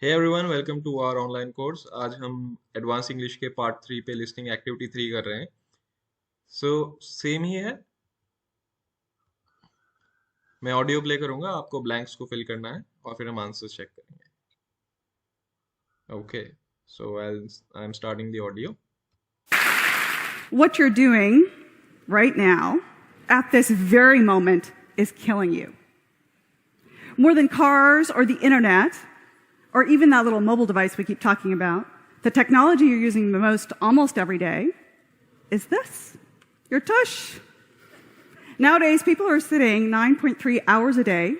Hey everyone, welcome to our online course. आज हम advance English के पार्ट 3 पे लिस्टिंग एक्टिविटी 3 कर रहे हैं. सो सेम ही है. मैं ऑडियो प्ले करूंगा, आपको ब्लैंक्स को फिल करना है और फिर हम आंसर्स चेक करेंगे. Okay, so I am starting the audio. What you're doing right now, at this very moment, is killing you. More than cars or the internet, or even that little mobile device we keep talking about, the technology you're using the most almost every day is this, your tush. Nowadays, people are sitting 9.3 hours a day,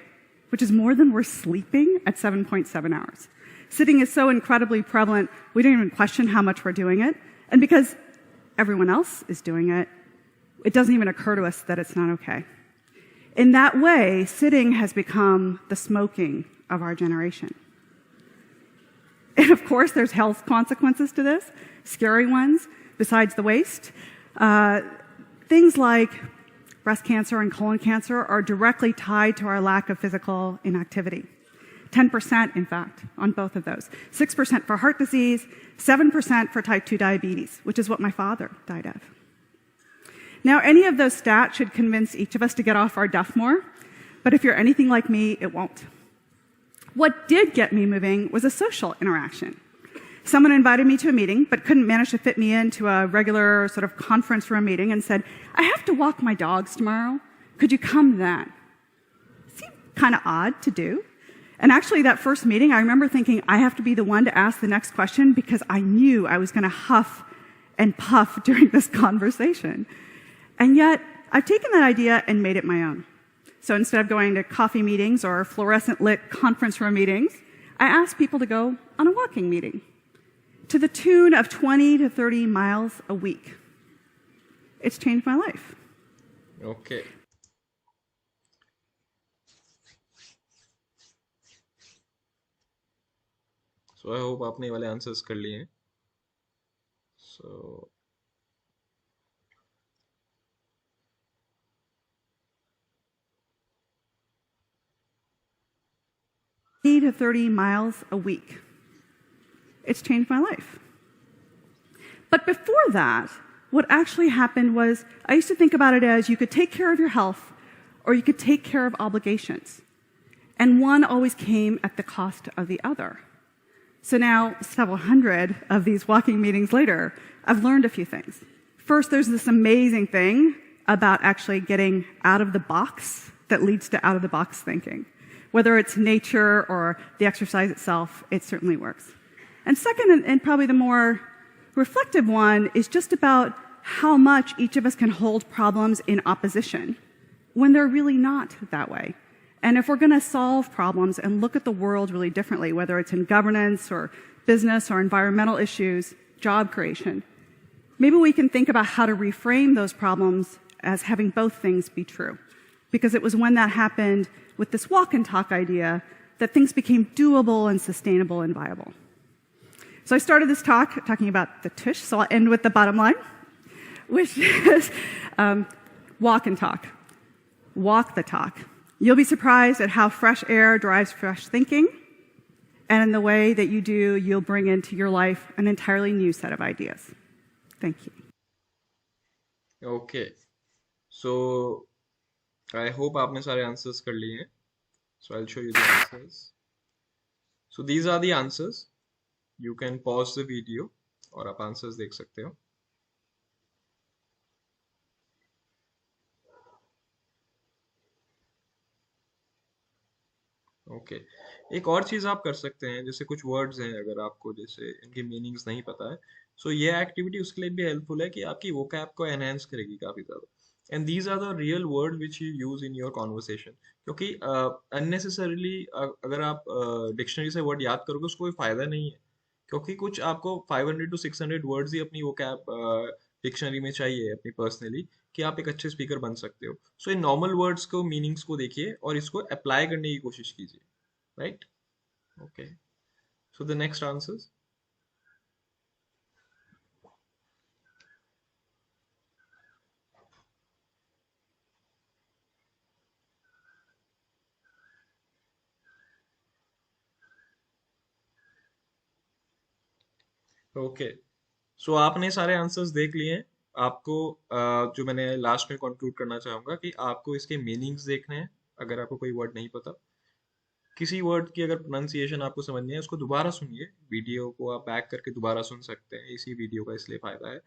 which is more than we're sleeping at 7.7 hours. Sitting is so incredibly prevalent, we don't even question how much we're doing it. And because everyone else is doing it, it doesn't even occur to us that it's not okay. In that way, sitting has become the smoking of our generation. And of course, there's health consequences to this, scary ones, besides the waste. Things like breast cancer and colon cancer are directly tied to our lack of physical inactivity. 10%, in fact, on both of those. 6% for heart disease, 7% for type 2 diabetes, which is what my father died of. Now, any of those stats should convince each of us to get off our duff more, but if you're anything like me, it won't. What did get me moving was a social interaction. Someone invited me to a meeting, but couldn't manage to fit me into a regular sort of conference room meeting and said, I have to walk my dogs tomorrow. Could you come then? Seemed kind of odd to do. And actually, that first meeting, I remember thinking, I have to be the one to ask the next question because I knew I was going to huff and puff during this conversation. And yet, I've taken that idea and made it my own. So instead of going to coffee meetings or fluorescent lit conference room meetings, I asked people to go on a walking meeting to the tune of 20 to 30 miles a week. It's changed my life. Okay. So I hope आपने ये वाले answers कर लिए हैं. So 20 to 30 miles a week. It's changed my life. But before that, what actually happened was I used to think about it as you could take care of your health or you could take care of obligations. And one always came at the cost of the other. So now, several hundred of these walking meetings later, I've learned a few things. First, there's this amazing thing about actually getting out of the box that leads to out-of-the-box thinking. Whether it's nature or the exercise itself, it certainly works. And second, and probably the more reflective one, is just about how much each of us can hold problems in opposition when they're really not that way. And if we're going to solve problems and look at the world really differently, whether it's in governance or business or environmental issues, job creation, maybe we can think about how to reframe those problems as having both things be true. Because it was when that happened with this walk and talk idea that things became doable and sustainable and viable. So I started this talk talking about the tush, so I'll end with the bottom line, which is walk and talk. Walk the talk. You'll be surprised at how fresh air drives fresh thinking, and in the way that you do, you'll bring into your life an entirely new set of ideas. Thank you. okay. So I hope आपने सारे answers कर लिए हैं. So I'll show you the answers. So these are the answers. You can pause the video और आप answers देख सकते हो. ओके. एक और चीज आप कर सकते हैं, जैसे कुछ वर्ड्स हैं अगर आपको जैसे इनके मीनिंग्स नहीं पता है, सो ये एक्टिविटी उसके लिए भी हेल्पफुल है कि आपकी वोकैब को एनहेंस करेगी काफी ज्यादा. And these are the real word which you use in your conversation. क्योंकि अननेसेसरीली अगर आप डिक्शनरी से वर्ड याद करोगे उसको कोई फायदा नहीं है, क्योंकि कुछ आपको 500 to 600 वर्ड्स ही अपनी वोकैब डिक्शनरी में चाहिए अपनी पर्सनली कि आप एक अच्छे स्पीकर बन सकते हो. सो इन नॉर्मल वर्ड्स को मीनिंग्स को देखिए और इसको अप्लाई करने की कोशिश कीजिए. Right? Okay. So the next answers. Okay, so आपने सारे आंसर्स देख लिए हैं। आपको जो मैंने लास्ट में कंक्लूड करना चाहूंगा कि आपको इसके मीनिंग्स देखने हैं। अगर आपको कोई वर्ड नहीं पता, किसी वर्ड की अगर प्रोनाउंसिएशन आपको समझनी है, उसको दोबारा सुनिए। वीडियो को आप बैक करके दोबारा सुन सकते हैं, इसी वीडियो का इसलिए फायदा है।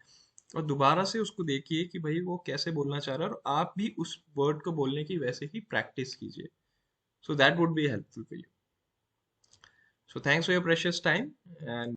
और दोबारा से उसको देखिए कि भाई वो कैसे बोलना चाह रहा है, और आप भी उस वर्ड को बोलने की वैसे ही प्रैक्टिस कीजिए। So that would be helpful for you. So thanks for your precious time and